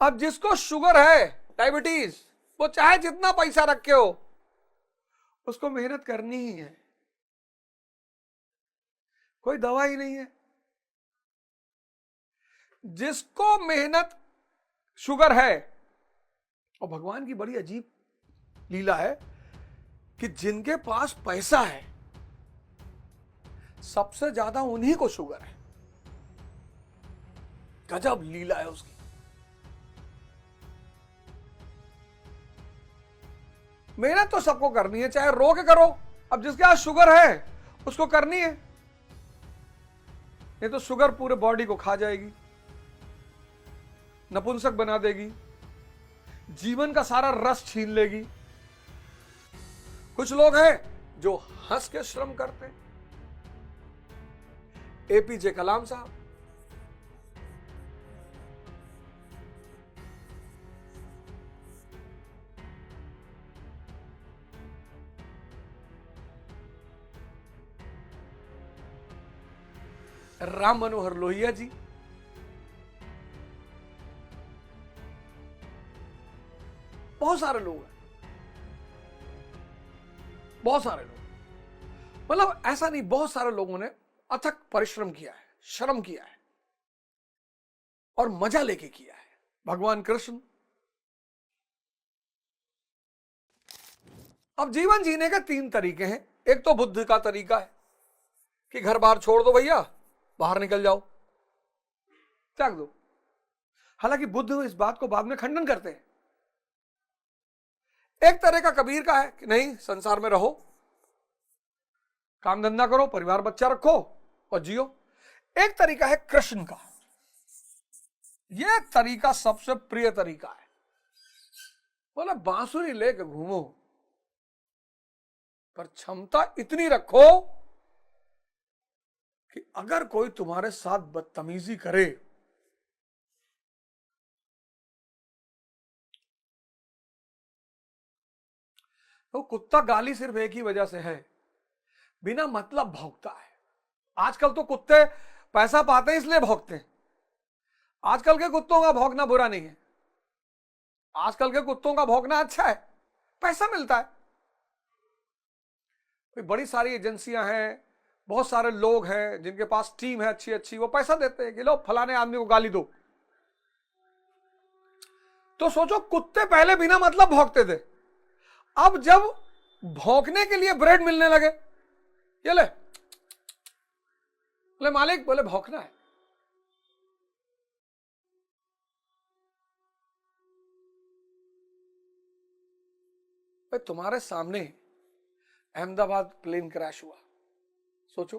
अब जिसको शुगर है, डायबिटीज, वो चाहे जितना पैसा रखे हो, उसको मेहनत करनी ही है, कोई दवा ही नहीं है। जिसको मेहनत शुगर है, और भगवान की बड़ी अजीब लीला है कि जिनके पास पैसा है सबसे ज्यादा उन्हीं को शुगर है। गजब लीला है उसकी। मेहनत तो सबको करनी है, चाहे रो के करो। अब जिसके पास शुगर है उसको करनी है, नहीं तो शुगर पूरे बॉडी को खा जाएगी, नपुंसक बना देगी, जीवन का सारा रस छीन लेगी। कुछ लोग हैं जो हंस के श्रम करते हैं। एपीजे कलाम साहब, राम मनोहर लोहिया जी, बहुत सारे लोग हैं, बहुत सारे लोग। मतलब ऐसा नहीं, बहुत सारे लोगों ने अथक परिश्रम किया है, श्रम किया है और मजा लेके किया है। भगवान कृष्ण। अब जीवन जीने के 3 तरीके हैं। एक तो बुद्ध का तरीका है कि घर बाहर छोड़ दो भैया, बाहर निकल जाओ, त्याग दो। हालांकि बुद्ध इस बात को बाद में खंडन करते हैं। एक तरह का कबीर का है कि नहीं, संसार में रहो, काम धंधा करो, परिवार बच्चा रखो और जियो। एक तरीका है कृष्ण का। यह तरीका सबसे प्रिय तरीका है। बोला बांसुरी लेके घूमो, पर क्षमता इतनी रखो कि अगर कोई तुम्हारे साथ बदतमीजी करे तो कुत्ता गाली सिर्फ एक ही वजह से है, बिना मतलब भौंकता है। आजकल तो कुत्ते पैसा पाते हैं इसलिए भौंकते हैं। आजकल के कुत्तों का भौंकना बुरा नहीं है, आजकल के कुत्तों का भौंकना अच्छा है, पैसा मिलता है। बड़ी सारी एजेंसियां हैं, बहुत सारे लोग हैं जिनके पास टीम है अच्छी अच्छी, वो पैसा देते हैं कि लो फलाने आदमी को गाली दो। तो सोचो, कुत्ते पहले बिना मतलब भौंकते थे, अब जब भौंकने के लिए ब्रेड मिलने लगे, ये ले, बोले मालिक, बोले भौंकना है। भाई तुम्हारे सामने अहमदाबाद प्लेन क्रैश हुआ, सोचो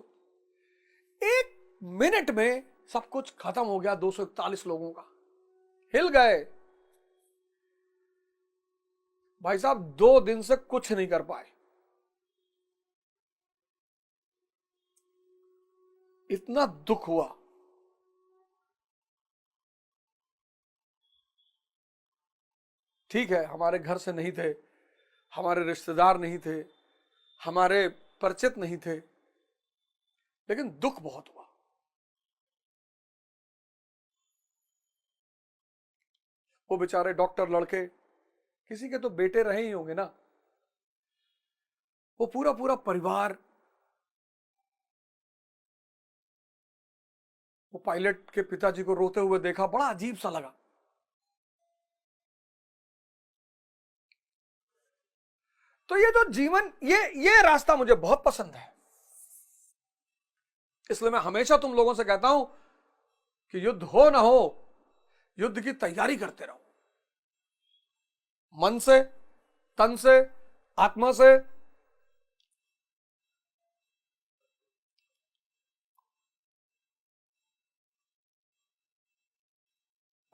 1 मिनट में सब कुछ खत्म हो गया। 241 लोगों का, हिल गए भाई साहब, 2 दिन से कुछ नहीं कर पाए। इतना दुख हुआ। ठीक है, हमारे घर से नहीं थे, हमारे रिश्तेदार नहीं थे, हमारे परिचित नहीं थे, लेकिन दुख बहुत हुआ। वो बेचारे डॉक्टर लड़के, किसी के तो बेटे रहे ही होंगे ना, वो पूरा पूरा परिवार, वो पायलट के पिताजी को रोते हुए देखा, बड़ा अजीब सा लगा। तो ये जो जीवन, ये रास्ता मुझे बहुत पसंद है। इसलिए मैं हमेशा तुम लोगों से कहता हूं कि युद्ध हो ना हो, युद्ध की तैयारी करते रहो, मन से, तन से, आत्मा से।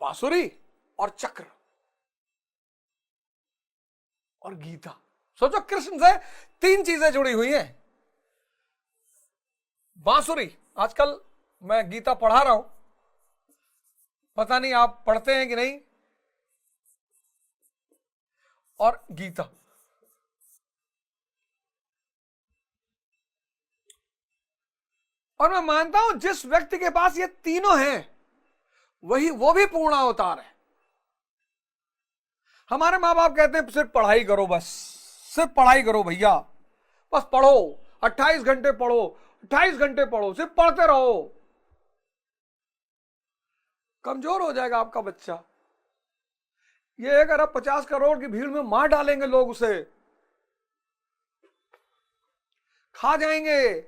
बांसुरी और चक्र और गीता, सोचो कृष्ण से 3 चीजें जुड़ी हुई हैं। बांसुरी, आजकल मैं गीता पढ़ा रहा हूं, पता नहीं आप पढ़ते हैं कि नहीं। और गीता, और मैं मानता हूं जिस व्यक्ति के पास ये तीनों हैं, वो भी पूर्ण अवतार है। हमारे माँ बाप कहते हैं सिर्फ पढ़ाई करो, बस सिर्फ पढ़ाई करो भैया, बस पढ़ो, 28 घंटे पढ़ो, 28 घंटे पढ़ो, सिर्फ पढ़ते रहो। कमजोर हो जाएगा आपका बच्चा। ये 1 अरब 50 करोड़ की भीड़ में मार डालेंगे लोग, उसे खा जाएंगे।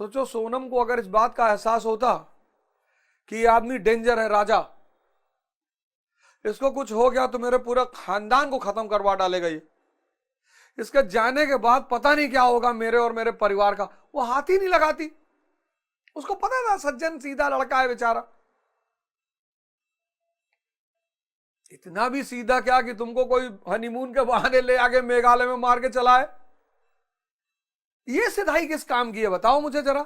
सोचो सोनम को अगर इस बात का एहसास होता कि ये आदमी डेंजर है, राजा, इसको कुछ हो गया तो मेरे पूरे खानदान को खत्म करवा डालेगा ये, इसके जाने के बाद पता नहीं क्या होगा मेरे और मेरे परिवार का, वो हाथ ही नहीं लगाती। उसको पता था सज्जन सीधा लड़का है बेचारा, इतना भी सीधा क्या कि तुमको कोई हनीमून के बहाने ले आके मेघालय में मार के चला है। ये सिधाई किस काम की है बताओ मुझे जरा,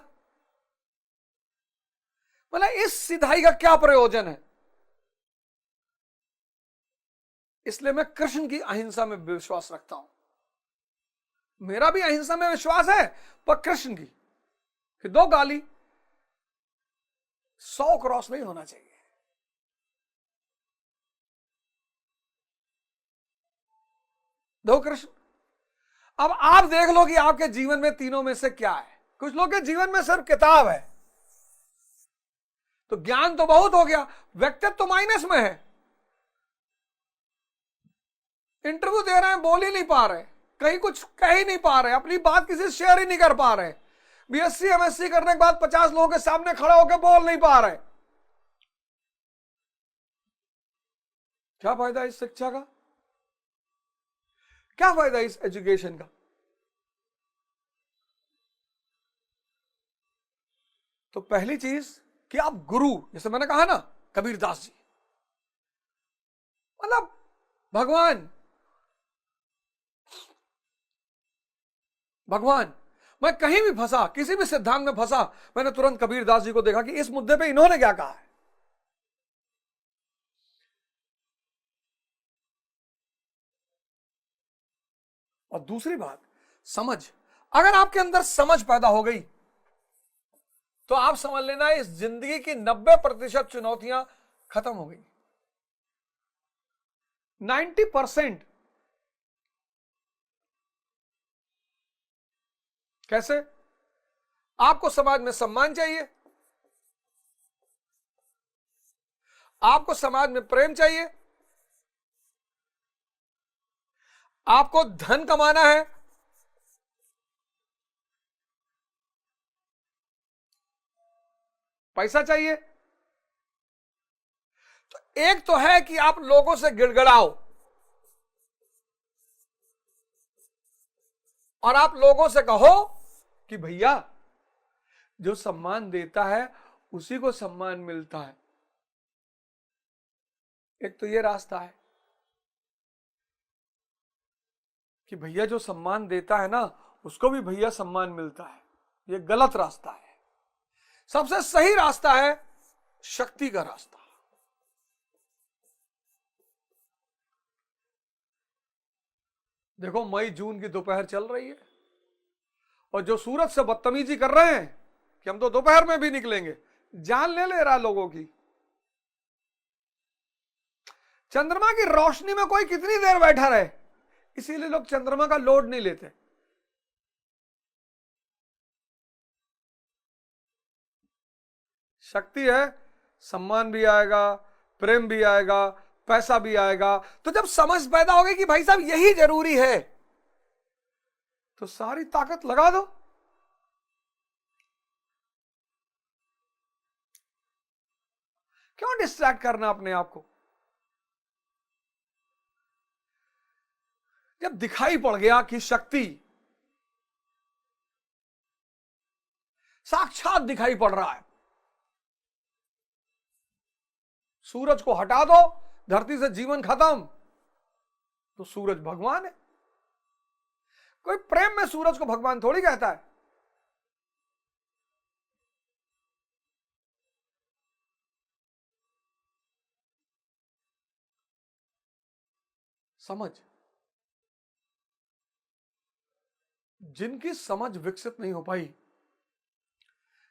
मतलब इस सिधाई का क्या प्रयोजन है। इसलिए मैं कृष्ण की अहिंसा में विश्वास रखता हूं। मेरा भी अहिंसा में विश्वास है, पर कृष्ण की कि 2 गाली 100 क्रॉस नहीं होना चाहिए। दो कृष्ण। अब आप देख लो कि आपके जीवन में तीनों में से क्या है। कुछ लोग के जीवन में सिर्फ किताब है, तो ज्ञान तो बहुत हो गया, व्यक्तित्व तो माइनस में है। इंटरव्यू दे रहे हैं, बोल ही नहीं पा रहे, कहीं कुछ कह ही नहीं पा रहे, अपनी बात किसी से शेयर ही नहीं कर पा रहे। बीएससी एमएससी करने के बाद 50 लोगों के सामने खड़े होकर बोल नहीं पा रहे। क्या फायदा इस शिक्षा का, क्या फायदा इस एजुकेशन का। तो पहली चीज कि आप गुरु, जैसे मैंने कहा ना कबीरदास जी, मतलब भगवान भगवान। मैं कहीं भी फंसा, किसी भी सिद्धांत में फंसा, मैंने तुरंत कबीरदास जी को देखा कि इस मुद्दे पे इन्होंने क्या कहा है। और दूसरी बात समझ, अगर आपके अंदर समझ पैदा हो गई तो आप समझ लेना इस जिंदगी की 90% चुनौतियां खत्म हो गई। 90%। कैसे? आपको समाज में सम्मान चाहिए, आपको समाज में प्रेम चाहिए, आपको धन कमाना है, पैसा चाहिए। तो एक तो है कि आप लोगों से गिड़गिड़ाओ और आप लोगों से कहो कि भैया जो सम्मान देता है उसी को सम्मान मिलता है। एक तो ये रास्ता है कि भैया जो सम्मान देता है ना उसको भी भैया सम्मान मिलता है। ये गलत रास्ता है। सबसे सही रास्ता है शक्ति का रास्ता। देखो मई जून की दोपहर चल रही है और जो सूरज से बदतमीजी कर रहे हैं कि हम तो दोपहर में भी निकलेंगे, जान ले रहा लोगों की। चंद्रमा की रोशनी में कोई कितनी देर बैठा रहे, इसीलिए लोग चंद्रमा का लोड नहीं लेते। शक्ति है, सम्मान भी आएगा, प्रेम भी आएगा, पैसा भी आएगा। तो जब समझ पैदा हो गई कि भाई साहब यही जरूरी है तो सारी ताकत लगा दो। क्यों डिस्ट्रैक्ट करना अपने आप को। जब दिखाई पड़ गया कि शक्ति साक्षात दिखाई पड़ रहा है, सूरज को हटा दो, धरती से जीवन खत्म, तो सूरज भगवान है। कोई प्रेम में सूरज को भगवान थोड़ी कहता है। समझ, जिनकी समझ विकसित नहीं हो पाई